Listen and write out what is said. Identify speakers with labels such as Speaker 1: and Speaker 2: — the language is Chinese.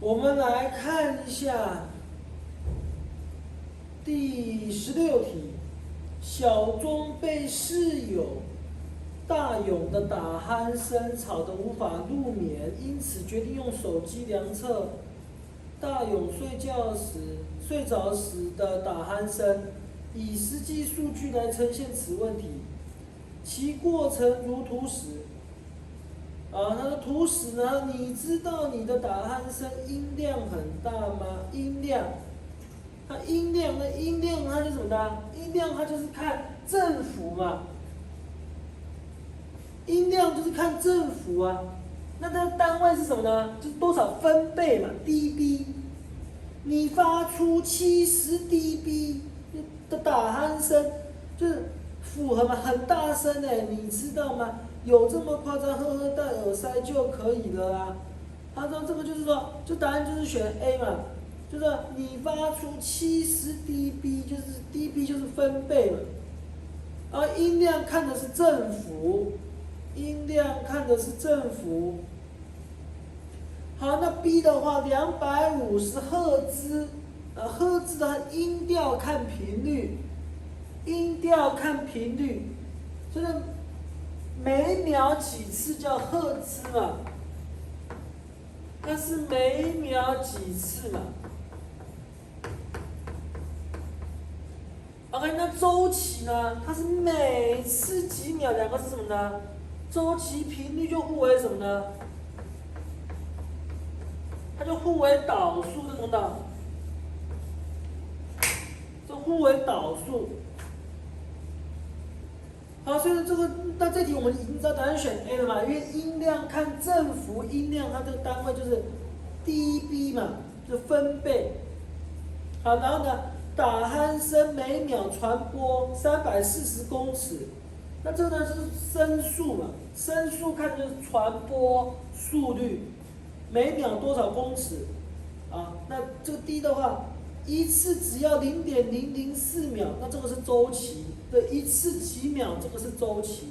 Speaker 1: 我们来看一下第16题，小钟被室友大勇的打鼾声吵得无法入眠，因此决定用手机量测大勇睡着时的打鼾声，以实际数据来呈现此问题。其过程如图使。它的图使呢？你知道你的打鼾声音量很大吗？音量，它音量它就是什么呢？音量它就是看振幅嘛。音量就是看振幅啊。那它的单位是什么呢？就是多少分贝嘛 ，dB。你发出70dB 的打鼾声，就是符合嘛，很大声哎，你知道吗？有这么夸张？呵呵，戴耳塞就可以了啊。他说这个就是说，就答案就是选 A 嘛，就是你发出70dB， 就是 dB 就是分贝嘛。而音量看的是振幅，音量看的是振幅。好，那 B 的话，250赫兹，赫兹的音调看频率，音调看频率，就是每秒几次叫赫兹嘛，它是每秒几次嘛。OK， 那周期呢？它是每次几秒，两个是什么呢？周期频率就互为什么呢？它就互为导数，这种的，这互为导数。好，所以那这题我们已经知道答案选 A 了嘛？因为音量看振幅，音量它这个单位就是 dB 嘛，就分贝。好，然后呢，打鼾声每秒传播340公尺，那这个呢就是声速嘛，声速看就是传播速率，每秒多少公尺？那这个 D 的话，一次只要0.004秒，那这个是周期。对，一次几秒，这个是周期。